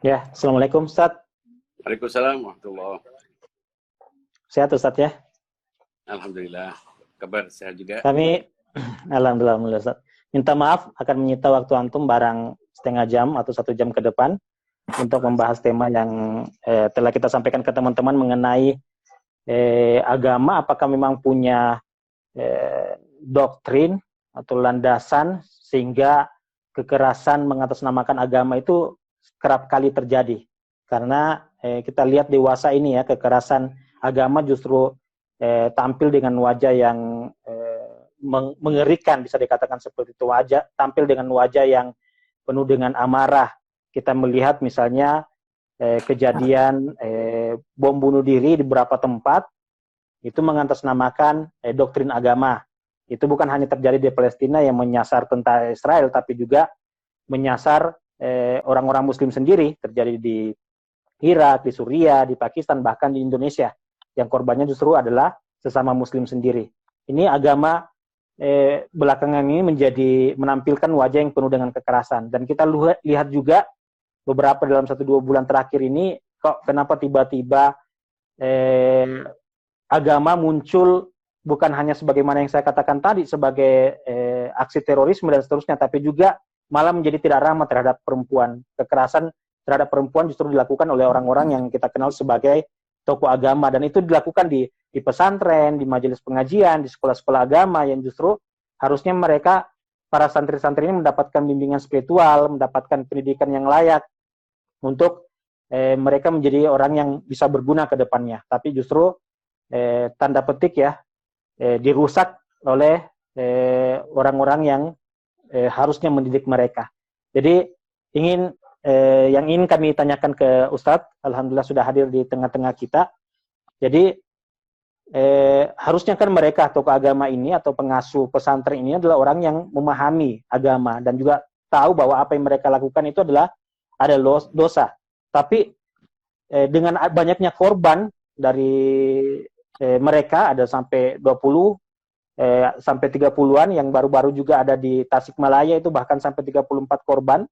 Ya, Assalamualaikum Ustaz. Waalaikumsalam warahmatullahi. Sehat Ustaz ya? Alhamdulillah. Kabar sehat juga. Kami, Alhamdulillah Ustaz. Minta maaf akan menyita waktu antum barang setengah jam atau 1 jam ke depan untuk membahas tema yang telah kita sampaikan ke teman-teman mengenai agama, apakah memang punya doktrin atau landasan sehingga kekerasan mengatasnamakan agama itu kerap kali terjadi. Karena kita lihat dewasa ini ya, kekerasan agama justru tampil dengan wajah yang mengerikan, bisa dikatakan seperti itu, tampil dengan wajah yang penuh dengan amarah. Kita melihat misalnya kejadian bom bunuh diri di beberapa tempat itu mengatasnamakan doktrin agama. Itu bukan hanya terjadi di Palestina yang menyasar tentara Israel, tapi juga menyasar orang-orang Muslim sendiri, terjadi di Irak, di Suriah, di Pakistan, bahkan di Indonesia, yang korbannya justru adalah sesama Muslim sendiri. Ini agama belakangan ini menampilkan wajah yang penuh dengan kekerasan. Dan kita lihat juga beberapa dalam 1-2 bulan terakhir ini, kok kenapa tiba-tiba agama muncul bukan hanya sebagaimana yang saya katakan tadi sebagai aksi terorisme dan seterusnya, tapi juga malah menjadi tidak ramah terhadap perempuan. Kekerasan terhadap perempuan justru dilakukan oleh orang-orang yang kita kenal sebagai tokoh agama, dan itu dilakukan di pesantren, di majelis pengajian, di sekolah-sekolah agama yang justru harusnya mereka, para santri-santri ini mendapatkan bimbingan spiritual, mendapatkan pendidikan yang layak untuk mereka menjadi orang yang bisa berguna ke depannya. Tapi justru tanda petik ya, dirusak oleh orang-orang yang harusnya mendidik mereka. Jadi yang ingin kami tanyakan ke Ustadz, alhamdulillah sudah hadir di tengah-tengah kita. Jadi harusnya kan mereka tokoh agama ini atau pengasuh pesantren ini adalah orang yang memahami agama dan juga tahu bahwa apa yang mereka lakukan itu adalah ada dosa. Tapi dengan banyaknya korban dari mereka, ada sampai 20 sampai 30-an, yang baru-baru juga ada di Tasikmalaya itu bahkan sampai 34 korban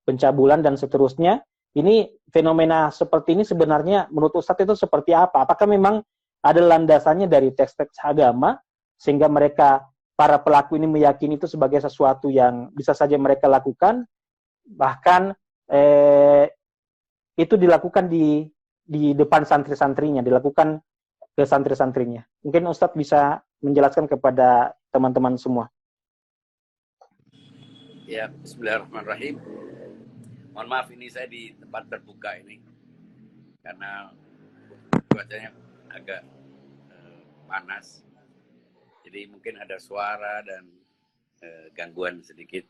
pencabulan dan seterusnya. Ini fenomena seperti ini sebenarnya menurut Ustadz itu seperti apa? Apakah memang ada landasannya dari teks-teks agama sehingga mereka, para pelaku ini, meyakini itu sebagai sesuatu yang bisa saja mereka lakukan, bahkan itu dilakukan di depan santri-santrinya, dilakukan ke santri-santrinya. Mungkin Ustadz bisa menjelaskan kepada teman-teman semua. Ya, bismillahirrahmanirrahim. Mohon maaf, ini saya di tempat terbuka ini karena cuacanya agak panas. Jadi mungkin ada suara dan gangguan sedikit.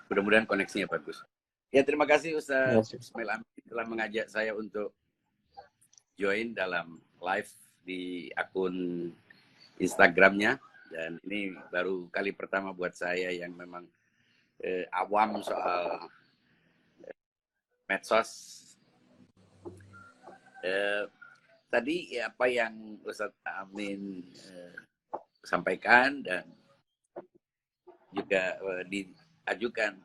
Mudah-mudahan koneksinya bagus. Ya, terima kasih Ustaz Ismail Amin telah mengajak saya untuk join dalam live di akun Instagramnya, dan ini baru kali pertama buat saya yang memang awam soal medsos. Tadi apa yang Ustaz Amin sampaikan dan juga diajukan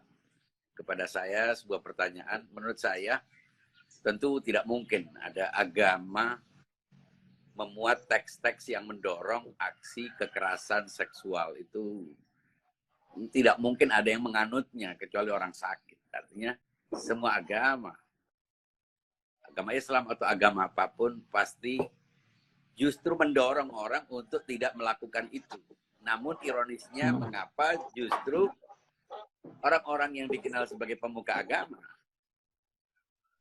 kepada saya sebuah pertanyaan, menurut saya tentu tidak mungkin ada agama memuat teks-teks yang mendorong aksi kekerasan seksual. Itu tidak mungkin ada yang menganutnya kecuali orang sakit. Artinya semua agama Islam atau agama apapun pasti justru mendorong orang untuk tidak melakukan itu. Namun ironisnya, mengapa justru orang-orang yang dikenal sebagai pemuka agama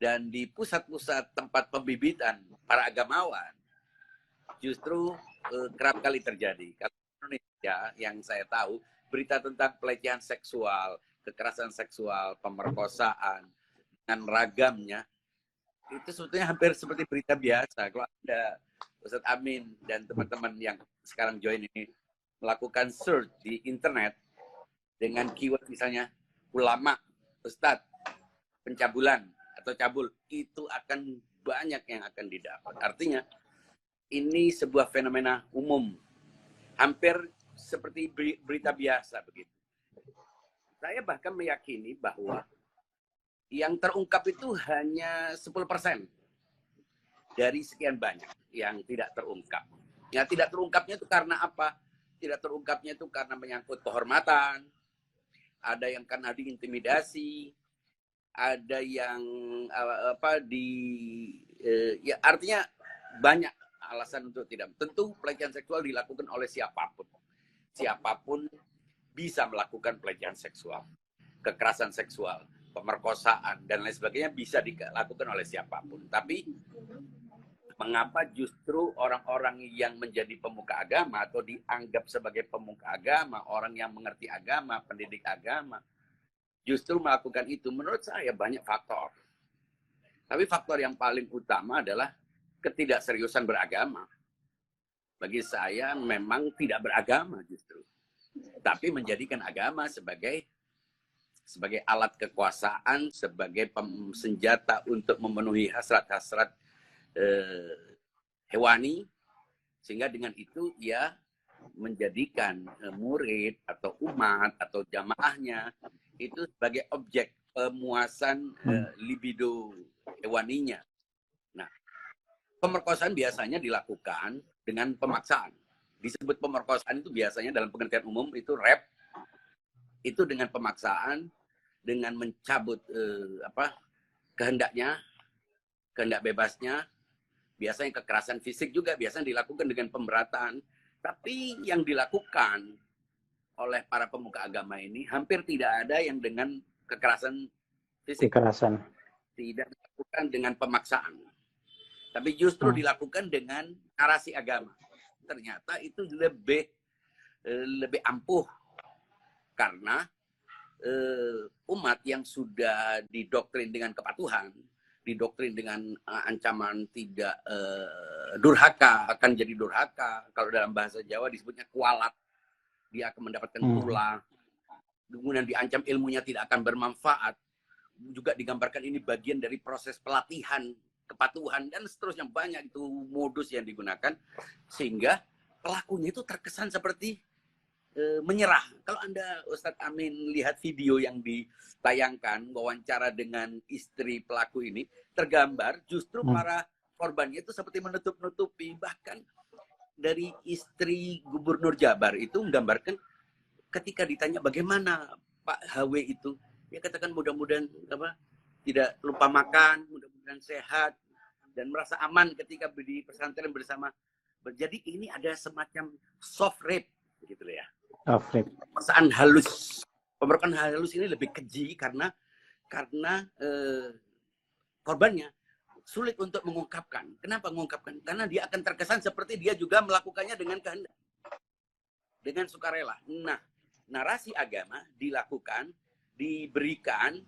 dan di pusat-pusat tempat pembibitan para agamawan justru kerap kali terjadi. Kalau di Indonesia yang saya tahu, berita tentang pelecehan seksual, kekerasan seksual, pemerkosaan dengan ragamnya itu sebetulnya hampir seperti berita biasa. Kalau ada Ustadz Amin dan teman-teman yang sekarang join ini melakukan search di internet dengan keyword misalnya ulama, ustadz, pencabulan atau cabul, itu akan banyak yang akan didapat. Artinya ini sebuah fenomena umum, hampir seperti berita biasa begitu. Saya bahkan meyakini bahwa yang terungkap itu hanya 10% dari sekian banyak yang tidak terungkap. Ya, tidak terungkapnya itu karena apa? Tidak terungkapnya itu karena menyangkut kehormatan, ada yang karena diintimidasi, ada yang ya artinya banyak alasan untuk tidak. Tentu pelecehan seksual dilakukan oleh siapapun. Siapapun bisa melakukan pelecehan seksual, kekerasan seksual, pemerkosaan dan lain sebagainya bisa dilakukan oleh siapapun. Tapi mengapa justru orang-orang yang menjadi pemuka agama atau dianggap sebagai pemuka agama, orang yang mengerti agama, pendidik agama, justru melakukan itu? Menurut saya banyak faktor. Tapi faktor yang paling utama adalah ketidakseriusan beragama. Bagi saya memang tidak beragama justru. Tapi menjadikan agama sebagai alat kekuasaan, sebagai senjata untuk memenuhi hasrat-hasrat hewani, sehingga dengan itu ia menjadikan murid atau umat atau jamaahnya itu sebagai objek pemuasan libido hewaninya. Nah, pemerkosaan biasanya dilakukan dengan pemaksaan. Disebut pemerkosaan itu biasanya dalam pengertian umum itu rap, itu dengan pemaksaan, dengan mencabut kehendak bebasnya. Biasanya kekerasan fisik juga biasanya dilakukan dengan pemberatan. Tapi yang dilakukan oleh para pemuka agama ini hampir tidak ada yang dengan kekerasan fisik. Kekerasan. Tidak dilakukan dengan pemaksaan. Tapi justru dilakukan dengan narasi agama. Ternyata itu lebih ampuh. Karena umat yang sudah didoktrin dengan kepatuhan, didoktrin dengan ancaman tidak durhaka, akan jadi durhaka. Kalau dalam bahasa Jawa disebutnya kualat. Dia akan mendapatkan tulah. Kemudian diancam ilmunya tidak akan bermanfaat. Juga digambarkan ini bagian dari proses pelatihan, kepatuhan, dan seterusnya. Banyak itu modus yang digunakan. Sehingga pelakunya itu terkesan seperti menyerah. Kalau Anda, Ustadz Amin, lihat video yang ditayangkan, wawancara dengan istri pelaku ini, tergambar justru para korbannya itu seperti menutup-nutupi. Bahkan dari istri Gubernur Jabar itu menggambarkan ketika ditanya bagaimana Pak HW itu, dia katakan mudah-mudahan tidak lupa makan, mudah-mudahan sehat, dan merasa aman ketika di pesantren bersama. Jadi ini ada semacam soft rape, gitu ya. Pemerkosaan halus. Pemerkosaan halus ini lebih keji karena korbannya sulit untuk mengungkapkan. Kenapa mengungkapkan? Karena dia akan terkesan seperti dia juga melakukannya dengan kehendak, dengan sukarela. Nah, narasi agama dilakukan, diberikan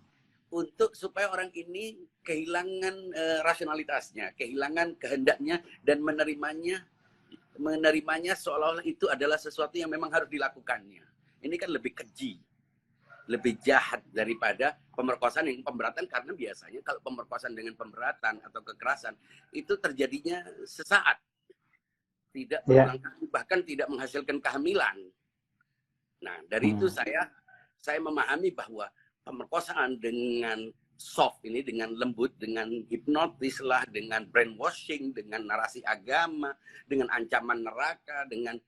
untuk supaya orang ini kehilangan rasionalitasnya, kehilangan kehendaknya, dan menerimanya seolah-olah itu adalah sesuatu yang memang harus dilakukannya. Ini kan lebih keji, lebih jahat daripada pemerkosaan yang pemberatan, karena biasanya kalau pemerkosaan dengan pemberatan atau kekerasan itu terjadinya sesaat, tidak berulang kali, bahkan tidak menghasilkan kehamilan. Nah, dari itu saya memahami bahwa pemerkosaan dengan soft ini, dengan lembut, dengan hipnotis lah, dengan brainwashing, dengan narasi agama, dengan ancaman neraka, dengan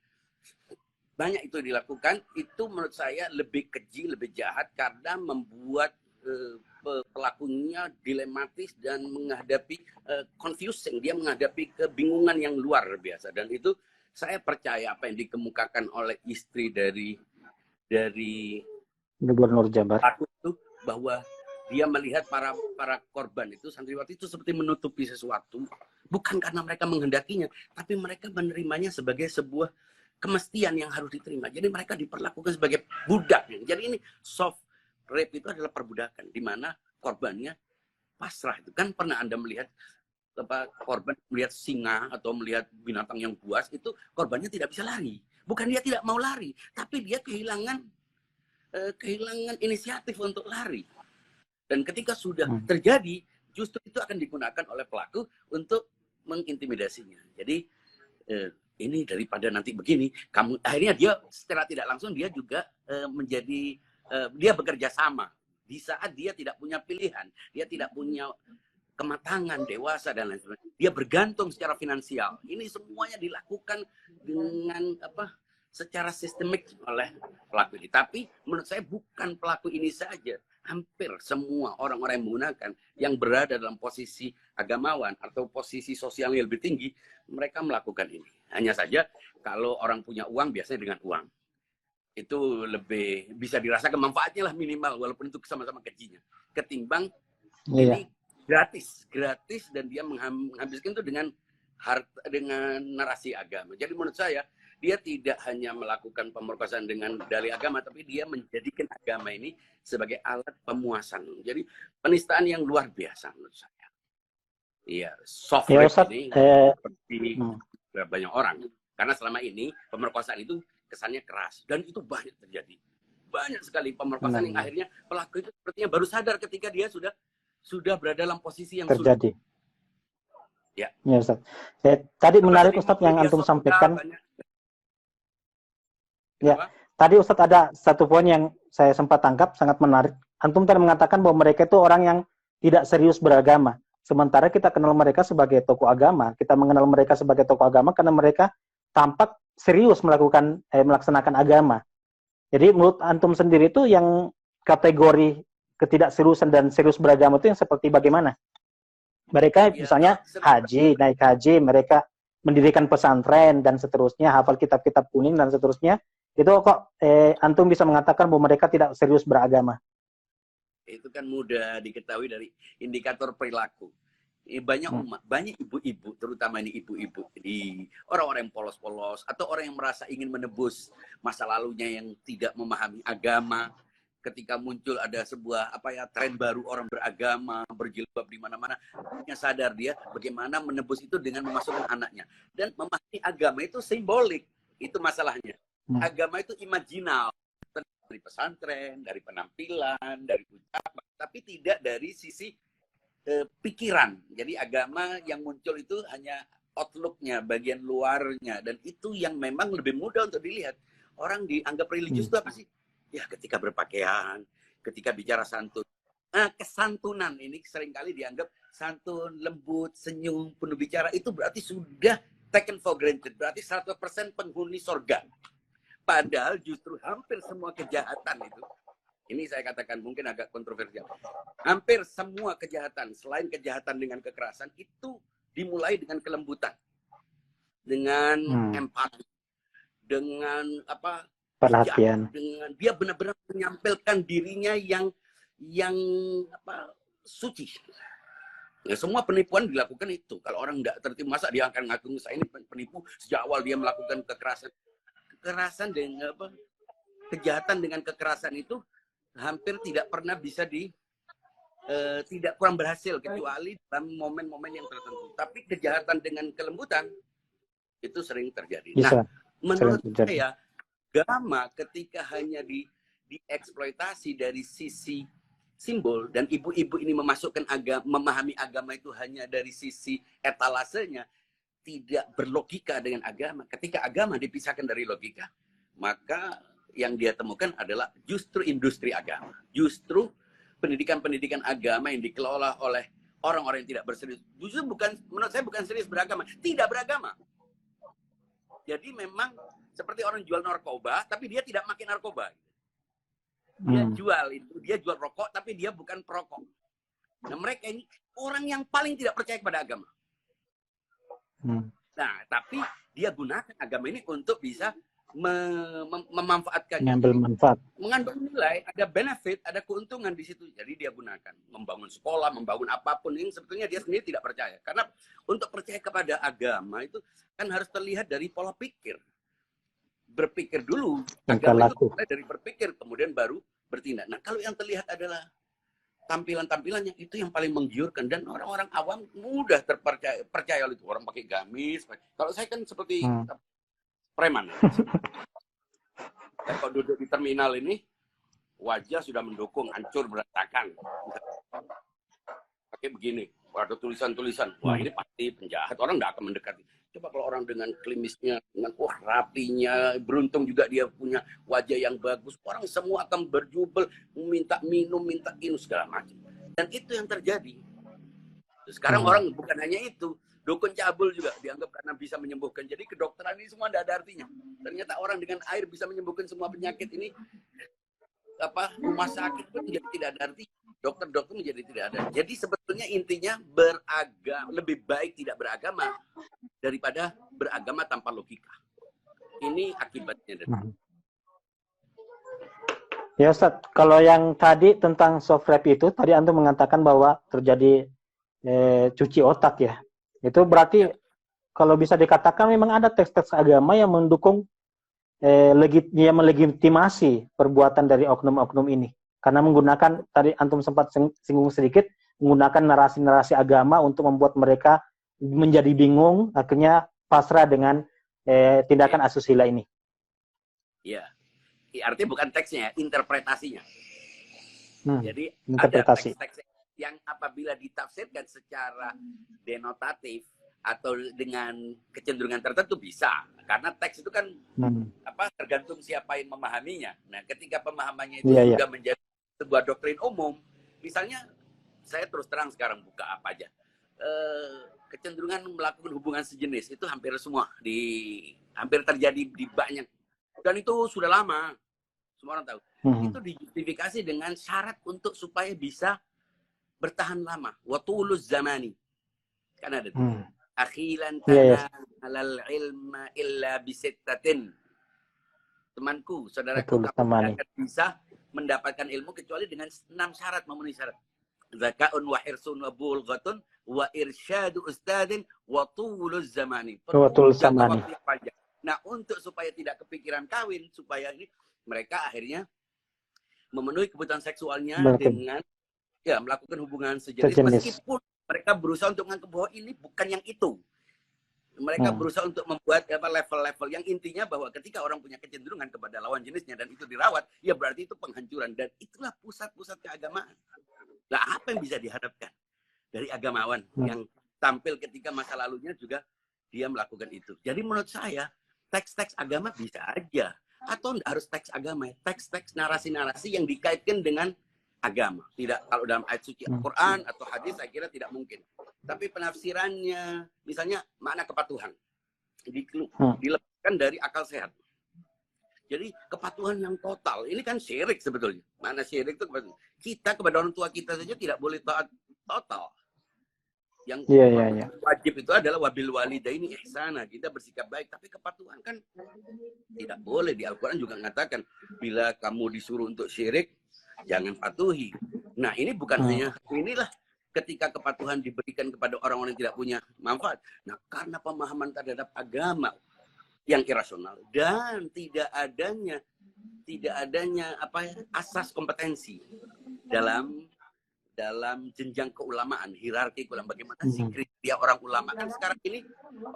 banyak itu dilakukan, itu menurut saya lebih keji, lebih jahat, karena membuat pelakunya dilematis dan menghadapi confusing, dia menghadapi kebingungan yang luar biasa. Dan itu saya percaya apa yang dikemukakan oleh istri dari Gubernur Jabar itu, bahwa dia melihat para korban itu, santriwati itu seperti menutupi sesuatu, bukan karena mereka menghendakinya, tapi mereka menerimanya sebagai sebuah kemestian yang harus diterima. Jadi mereka diperlakukan sebagai budak. Jadi ini soft rape itu adalah perbudakan, di mana korbannya pasrah. Itu kan pernah Anda melihat korban melihat singa atau melihat binatang yang buas, itu korbannya tidak bisa lari. Bukan dia tidak mau lari, tapi dia kehilangan inisiatif untuk lari. Dan ketika sudah terjadi, justru itu akan digunakan oleh pelaku untuk mengintimidasinya. Jadi ini daripada nanti begini, akhirnya dia secara tidak langsung dia juga dia bekerja sama di saat dia tidak punya pilihan, dia tidak punya kematangan, dewasa dan lain sebagainya. Dia bergantung secara finansial. Ini semuanya dilakukan dengan secara sistemik oleh pelaku ini. Tapi menurut saya bukan pelaku ini saja. Hampir semua orang-orang yang menggunakan, yang berada dalam posisi agamawan atau posisi sosial yang lebih tinggi, mereka melakukan ini. Hanya saja kalau orang punya uang, biasanya dengan uang. Itu lebih bisa dirasakan manfaatnya lah minimal, walaupun itu sama-sama kejinya. Ketimbang ini gratis dan dia menghabiskan itu dengan narasi agama. Jadi menurut saya dia tidak hanya melakukan pemerkosaan dengan dalih agama, tapi dia menjadikan agama ini sebagai alat pemuasan. Jadi penistaan yang luar biasa menurut saya. Iya, soft rape ini seperti banyak orang. Karena selama ini pemerkosaan itu kesannya keras dan itu banyak terjadi. Banyak sekali pemerkosaan yang akhirnya pelaku itu sepertinya baru sadar ketika dia sudah berada dalam posisi yang terjadi. Sulit. Ya, Ustaz. Tadi menarik Ustaz yang antum sampaikan. Ya, tadi Ustaz ada satu poin yang saya sempat tangkap sangat menarik. Antum tadi mengatakan bahwa mereka itu orang yang tidak serius beragama. Sementara kita kenal mereka sebagai tokoh agama. Kita mengenal mereka sebagai tokoh agama karena mereka tampak serius melaksanakan agama. Jadi menurut antum sendiri itu yang kategori ketidakseriusan dan serius beragama itu yang seperti bagaimana? Mereka misalnya naik haji, mereka mendirikan pesantren dan seterusnya, hafal kitab-kitab kuning dan seterusnya. Itu kok antum bisa mengatakan bahwa mereka tidak serius beragama? Itu kan mudah diketahui dari indikator perilaku. Banyak ibu-ibu, terutama ini ibu-ibu, orang-orang yang polos-polos atau orang yang merasa ingin menebus masa lalunya yang tidak memahami agama. Ketika muncul ada sebuah tren baru orang beragama, berjilbab di mana-mana, yang sadar dia bagaimana menebus itu dengan memasukkan anaknya. Dan memahami agama itu simbolik, itu masalahnya. Agama itu imajinal, dari pesantren, dari penampilan, dari ucapan, tapi tidak dari sisi pikiran. Jadi agama yang muncul itu hanya outlook-nya, bagian luarnya, dan itu yang memang lebih mudah untuk dilihat. Orang dianggap religius itu apa sih? Ya ketika berpakaian, ketika bicara santun. Kesantunan ini seringkali dianggap santun, lembut, senyum, penuh bicara, itu berarti sudah taken for granted, berarti 100% penghuni sorga. Padahal justru hampir semua kejahatan itu, ini saya katakan mungkin agak kontroversial, hampir semua kejahatan, selain kejahatan dengan kekerasan, itu dimulai dengan kelembutan, dengan empati, dengan perhatian, dengan dia benar-benar menyampaikan dirinya yang suci. Ya, semua penipuan dilakukan itu. Kalau orang tidak tertib, masa dia akan ngaku saya ini penipu, sejak awal dia melakukan kekerasan. Kekerasan dengan kejahatan dengan kekerasan itu hampir tidak pernah bisa tidak kurang berhasil kecuali dalam momen-momen yang tertentu. Tapi kejahatan dengan kelembutan itu sering terjadi. Nah, menurut saya agama ketika hanya dieksploitasi dari sisi simbol dan ibu-ibu ini memahami agama itu hanya dari sisi etalasenya, tidak berlogika dengan agama. Ketika agama dipisahkan dari logika, maka yang dia temukan adalah justru industri agama. Justru pendidikan-pendidikan agama yang dikelola oleh orang-orang yang tidak berserius. Justru menurut saya bukan serius beragama, tidak beragama. Jadi memang seperti orang jual narkoba, tapi dia tidak makin narkoba. Dia jual rokok, tapi dia bukan perokok. Nah, mereka ini orang yang paling tidak percaya kepada agama. Nah, tapi dia gunakan agama ini untuk bisa memanfaatkannya. Mengambil manfaat. Mengandung nilai, ada benefit, ada keuntungan di situ. Jadi dia gunakan. Membangun sekolah, membangun apapun yang sebetulnya dia sendiri tidak percaya. Karena untuk percaya kepada agama itu kan harus terlihat dari pola pikir. Berpikir dulu. Agama itu mulai dari berpikir, kemudian baru bertindak. Nah, kalau yang terlihat adalah tampilan-tampilannya, itu yang paling menggiurkan. Dan orang-orang awam mudah percaya oleh itu. Orang pakai gamis. Kalau saya kan seperti preman. Saya kalau duduk di terminal ini, wajah sudah mendukung, hancur, berantakan. Pakai begini, ada tulisan-tulisan. Wah, ini pasti penjahat. Orang nggak akan mendekati. Coba kalau orang dengan klimisnya, dengan wah rapinya, beruntung juga dia punya wajah yang bagus, orang semua akan berjubel, minta minum, minta ini segala macam. Dan itu yang terjadi. Sekarang orang bukan hanya itu, dukun cabul juga dianggap karena bisa menyembuhkan. Jadi kedokteran ini semua tidak ada artinya. Ternyata orang dengan air bisa menyembuhkan semua penyakit ini. Rumah sakit pun menjadi tidak ada arti, dokter-dokter menjadi tidak ada. Jadi sebetulnya intinya lebih baik tidak beragama daripada beragama tanpa logika. Ini akibatnya. Ya Ustaz, kalau yang tadi tentang soft rap itu, tadi Antum mengatakan bahwa terjadi cuci otak ya. Itu berarti kalau bisa dikatakan memang ada teks-teks agama yang mendukung yang melegitimasi perbuatan dari oknum-oknum ini. Karena menggunakan, tadi Antum sempat singgung sedikit, menggunakan narasi-narasi agama untuk membuat mereka menjadi bingung, akhirnya pasrah dengan tindakan asusila ini. Iya. Artinya bukan teksnya, interpretasinya. Jadi interpretasi. Ada teks-teks yang apabila ditafsirkan secara denotatif atau dengan kecenderungan tertentu bisa, karena teks itu kan tergantung siapa yang memahaminya. Nah, ketika pemahamannya itu sudah menjadi sebuah doktrin umum, misalnya saya terus terang sekarang buka apa aja, kecenderungan melakukan hubungan sejenis itu hampir hampir terjadi di banyak, dan itu sudah lama, semua orang tahu. Itu dijustifikasi dengan syarat untuk supaya bisa bertahan lama. Watuluz zamani, kan ada tuh. Akhilan tanal ilma illa bisittatin. Temanku, saudaraku, kamu tidak bisa mendapatkan ilmu kecuali dengan 6 syarat, memenuhi syarat. Zaka'un wa hirsun wa bulghatun wa irsyadu ustadin wa tuluz zamani. Waktu yang panjang. Nah, untuk supaya tidak kepikiran kawin, supaya ini mereka akhirnya memenuhi kebutuhan seksualnya dengan melakukan hubungan sejenis. Meskipun mereka berusaha untuk menganggap bahwa ini bukan yang itu. Mereka berusaha untuk membuat level-level yang intinya bahwa ketika orang punya kecenderungan kepada lawan jenisnya dan itu dirawat, ya berarti itu penghancuran. Dan itulah pusat-pusat keagamaan. Nah, apa yang bisa diharapkan dari agamawan yang tampil ketika masa lalunya juga dia melakukan itu. Jadi menurut saya, teks-teks agama bisa aja. Atau tidak harus teks agama, teks-teks narasi-narasi yang dikaitkan dengan agama. Tidak, kalau dalam ayat suci Al-Quran atau hadis saya kira tidak mungkin. Tapi penafsirannya, misalnya makna kepatuhan, dilepaskan dari akal sehat. Jadi kepatuhan yang total, ini kan syirik sebetulnya. Makna syirik itu kepatuhan. Kita kepada orang tua kita saja tidak boleh taat total. Yang wajib itu adalah wabil walidaini ihsana, kita bersikap baik. Tapi kepatuhan kan tidak boleh. Di Al-Quran juga mengatakan, bila kamu disuruh untuk syirik, jangan patuhi. Nah, ini bukan hanya inilah ketika kepatuhan diberikan kepada orang-orang yang tidak punya manfaat. Nah, karena pemahaman terhadap agama yang irasional dan tidak adanya asas kompetensi dalam jenjang keulamaan, hierarki keulamaan, bagaimana sih kriteria orang ulama. Kan sekarang ini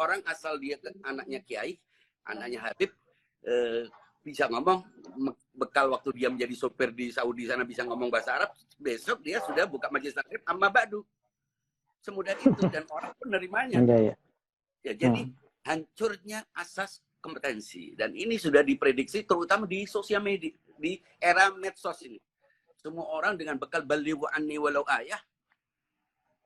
orang asal dia anaknya kiai, anaknya habib, bisa ngomong, bekal waktu dia menjadi sopir di Saudi sana bisa ngomong bahasa Arab, besok dia sudah buka majelis taklim amma ba'du. Semudah itu, dan orang pun nerimanya. Jadi hancurnya asas kompetensi, dan ini sudah diprediksi terutama di sosial media, di era medsos ini. Semua orang dengan bekal balighu anni walau ayah,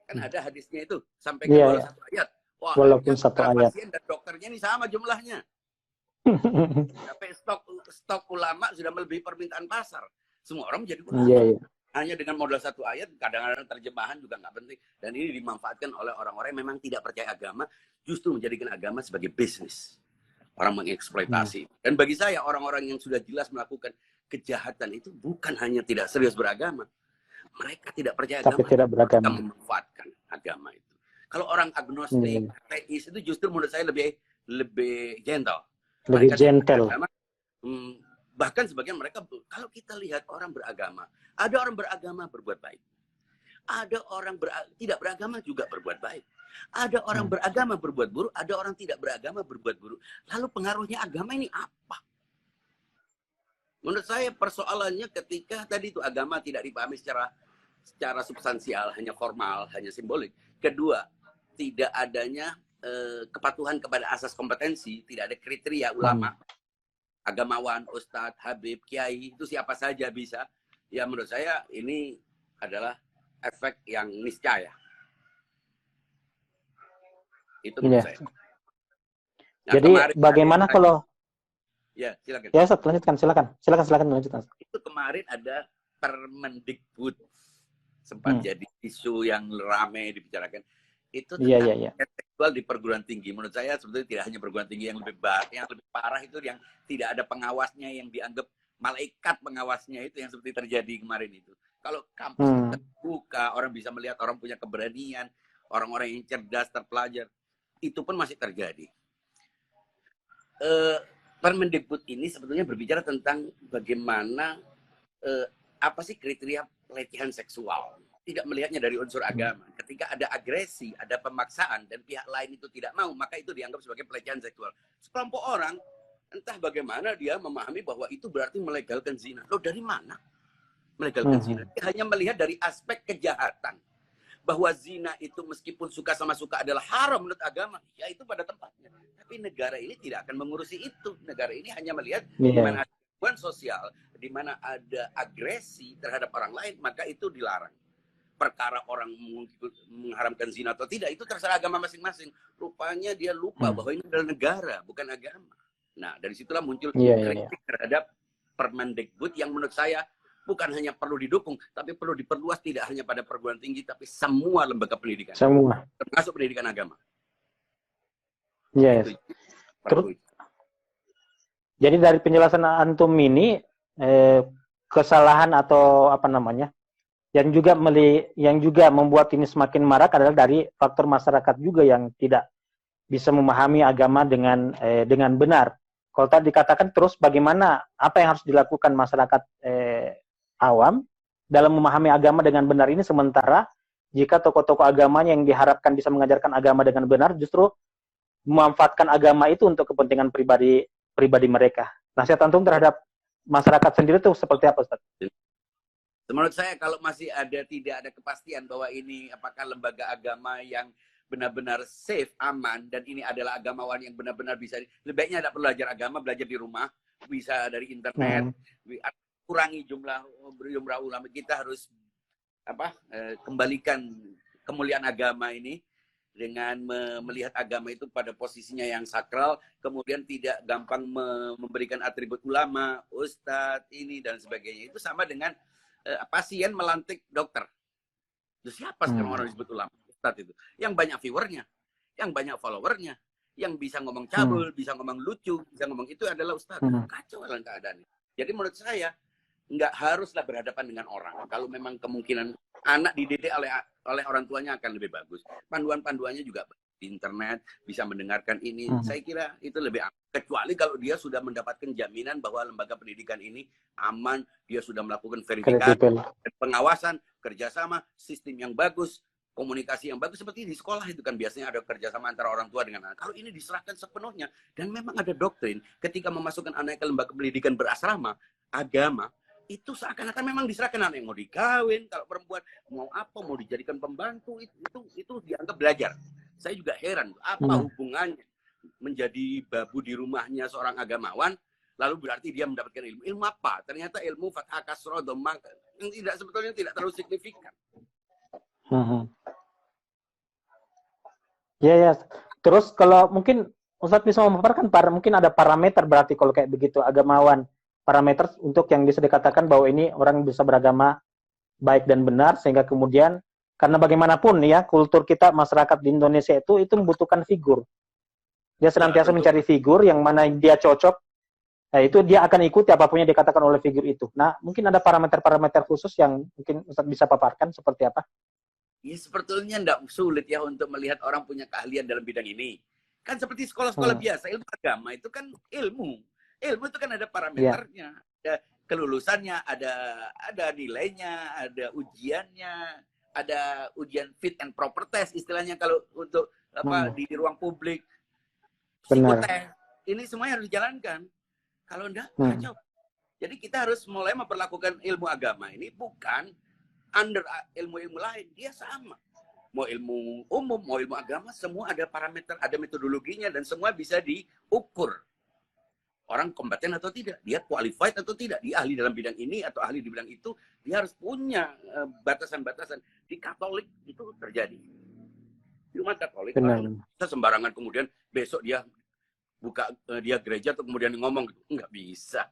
kan ada hadisnya itu, sampai ke walau satu ayat. Wah, walaupun satu ayat. Pasien dan dokternya ini sama jumlahnya. Sampai stok ulama sudah melebihi permintaan pasar. Semua orang menjadi ulama. Hanya dengan modal satu ayat, kadang-kadang terjemahan juga nggak penting. Dan ini dimanfaatkan oleh orang-orang yang memang tidak percaya agama, justru menjadikan agama sebagai bisnis. Orang mengeksploitasi. Dan bagi saya, orang-orang yang sudah jelas melakukan kejahatan itu bukan hanya tidak serius beragama. Mereka tidak percaya agama, tidak beragama. Mereka memanfaatkan agama itu. Kalau orang agnostik, ateis itu justru menurut saya lebih gentle. Lebih gentle. Bahkan sebagian mereka, kalau kita lihat orang beragama, ada orang beragama berbuat baik. Ada orang tidak beragama juga berbuat baik. Ada orang beragama berbuat buruk, ada orang tidak beragama berbuat buruk. Lalu pengaruhnya agama ini apa? Menurut saya persoalannya ketika tadi itu agama tidak dipahami secara substansial, hanya formal, hanya simbolik. Kedua, tidak adanya kepatuhan kepada asas kompetensi, tidak ada kriteria ulama, agamawan, ustadz, habib, kiai, itu siapa saja bisa. Ya menurut saya ini adalah efek yang niscaya. Itu menurut saya. Nah, jadi bagaimana kalau ya silakan. Ya, Ustaz, lanjutkan. Silakan lanjutkan. Itu kemarin ada Permendikbud sempat jadi isu yang ramai dibicarakan. Itu tentang seksual di perguruan tinggi. Menurut saya sebetulnya tidak hanya perguruan tinggi yang lebih parah itu yang tidak ada pengawasnya, yang dianggap malaikat pengawasnya, itu yang seperti terjadi kemarin itu. Kalau kampus terbuka, orang bisa melihat, orang punya keberanian, orang-orang yang cerdas, terpelajar, itu pun masih terjadi. Permendikbud ini sebetulnya berbicara tentang bagaimana apa sih kriteria pelecehan seksual. Tidak melihatnya dari unsur agama. Ketika ada agresi, ada pemaksaan, dan pihak lain itu tidak mau, maka itu dianggap sebagai pelecehan seksual. Sekelompok orang, entah bagaimana dia memahami bahwa itu berarti melegalkan zina. Loh, dari mana melegalkan zina? Dia hanya melihat dari aspek kejahatan. Bahwa zina itu meskipun suka sama suka adalah haram menurut agama, ya itu pada tempatnya. Tapi negara ini tidak akan mengurusi itu. Negara ini hanya melihat di mana ada gangguan sosial, di mana ada agresi terhadap orang lain, maka itu dilarang. Perkara orang mengharamkan zina atau tidak, itu terserah agama masing-masing. Rupanya dia lupa bahwa ini adalah negara, bukan agama. Nah, dari situlah muncul kritik terhadap Permendikbud yang menurut saya bukan hanya perlu didukung, tapi perlu diperluas tidak hanya pada perguruan tinggi, tapi semua lembaga pendidikan. Semua. Termasuk pendidikan agama. Yes. Terus, jadi dari penjelasan antum ini, kesalahan atau apa namanya, yang juga membuat ini semakin marak adalah dari faktor masyarakat juga yang tidak bisa memahami agama dengan benar. Kalau tadi dikatakan terus bagaimana, apa yang harus dilakukan masyarakat awam dalam memahami agama dengan benar ini, sementara jika tokoh-tokoh agamanya yang diharapkan bisa mengajarkan agama dengan benar justru memanfaatkan agama itu untuk kepentingan pribadi mereka. Nasihat antum terhadap masyarakat sendiri itu seperti apa, Ustaz? Menurut saya kalau masih tidak ada kepastian bahwa ini apakah lembaga agama yang benar-benar safe, aman, dan ini adalah agamawan yang benar-benar bisa, lebih baiknya tidak perlu belajar agama, belajar di rumah, bisa dari internet, kurangi jumlah ulama. Kita harus kembalikan kemuliaan agama ini dengan melihat agama itu pada posisinya yang sakral, kemudian tidak gampang memberikan atribut ulama, ustadz, ini dan sebagainya. Itu sama dengan pasien melantik dokter. Itu siapa sekarang orang disebut ulama, ustadz itu? Yang banyak viewernya, yang banyak followernya, yang bisa ngomong cabul, bisa ngomong lucu, bisa ngomong itu adalah ustadz. Kacau dalam keadaannya. Jadi menurut saya nggak haruslah berhadapan dengan orang. Kalau memang kemungkinan anak dididik oleh orang tuanya akan lebih bagus. Panduan-panduannya juga di internet, bisa mendengarkan ini. Saya kira itu lebih aman. Kecuali kalau dia sudah mendapatkan jaminan bahwa lembaga pendidikan ini aman, dia sudah melakukan verifikasi, pengawasan, kerjasama, sistem yang bagus, komunikasi yang bagus. Seperti di sekolah itu kan biasanya ada kerjasama antara orang tua dengan anak. Kalau ini diserahkan sepenuhnya, dan memang ada doktrin ketika memasukkan anak ke lembaga pendidikan berasrama, agama, itu seakan-akan memang diserahkan anak yang mau dikawin, kalau perempuan mau apa, mau dijadikan pembantu, itu dianggap belajar. Saya juga heran, apa hubungannya menjadi babu di rumahnya seorang agamawan, lalu berarti dia mendapatkan ilmu. Ilmu apa? Ternyata ilmu fathah kasroh domang, yang sebetulnya tidak terlalu signifikan. Ya. Terus kalau mungkin Ustadz bisa memaparkan, mungkin ada parameter berarti kalau kayak begitu agamawan, parameter untuk yang bisa dikatakan bahwa ini orang bisa beragama baik dan benar, sehingga kemudian karena bagaimanapun ya kultur kita, masyarakat di Indonesia itu membutuhkan figur. Dia senantiasa mencari figur yang mana dia cocok, itu dia akan ikuti apapun yang dikatakan oleh figur itu. Nah, mungkin ada parameter-parameter khusus yang mungkin Ustadz bisa paparkan seperti apa? Ya, sebetulnya tidak sulit ya untuk melihat orang punya keahlian dalam bidang ini. Kan seperti sekolah-sekolah biasa, ilmu agama itu kan ilmu. Ilmu itu kan ada parameternya, ada kelulusannya, ada nilainya, ada ujiannya, ada ujian fit and proper test istilahnya kalau untuk di ruang publik. Psikotes. Ini semuanya harus dijalankan. Kalau enggak, kacau. Jadi kita harus mulai memperlakukan ilmu agama ini bukan under ilmu-ilmu lain. Dia sama. mau ilmu umum, mau ilmu agama, semua ada parameter, ada metodologinya, dan semua bisa diukur. Orang kompeten atau tidak, dia qualified atau tidak, dia ahli dalam bidang ini atau ahli di bidang itu, dia harus punya batasan-batasan. Di Katolik itu terjadi. Di umat Katolik, orang bisa sembarangan kemudian besok dia buka dia gereja atau kemudian ngomong gitu. Nggak bisa.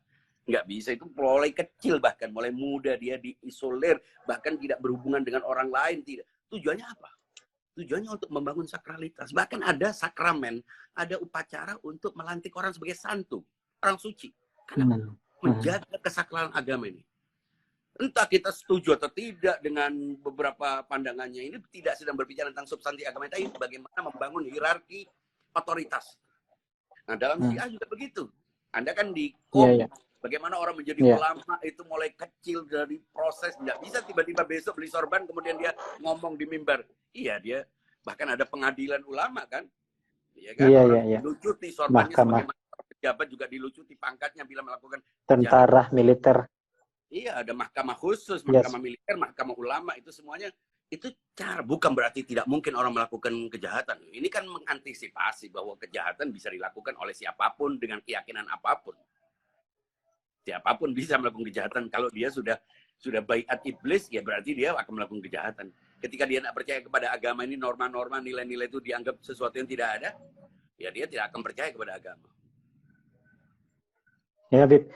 Nggak bisa, itu mulai kecil, bahkan mulai muda dia diisolir, bahkan tidak berhubungan dengan orang lain. Tidak. Tujuannya apa? Tujuannya untuk membangun sakralitas. Bahkan ada sakramen, ada upacara untuk melantik orang sebagai santu, orang suci. Karena menjaga kesakralan agama ini. Entah kita setuju atau tidak dengan beberapa pandangannya, ini tidak sedang berbicara tentang substansi agama, tapi bagaimana membangun hierarki otoritas. Nah, dalam Syiah juga begitu. Anda kan di bagaimana orang menjadi ulama itu mulai kecil dari proses. Nggak bisa tiba-tiba besok beli sorban, kemudian dia ngomong di mimbar. Iya, dia bahkan ada pengadilan ulama kan. Iya kan? Dilucuti sorbannya sebagaimana pejabat juga dilucuti pangkatnya bila melakukan tentara, militer. Iya, ada mahkamah khusus, mahkamah militer, mahkamah ulama, itu semuanya. Itu cara, bukan berarti tidak mungkin orang melakukan kejahatan. Ini kan mengantisipasi bahwa kejahatan bisa dilakukan oleh siapapun dengan keyakinan apapun. Siapapun bisa melakukan kejahatan. Kalau dia sudah baiat iblis, ya berarti dia akan melakukan kejahatan. Ketika dia tidak percaya kepada agama ini, norma-norma, nilai-nilai itu dianggap sesuatu yang tidak ada, ya dia tidak akan percaya kepada agama. Ya, Bib.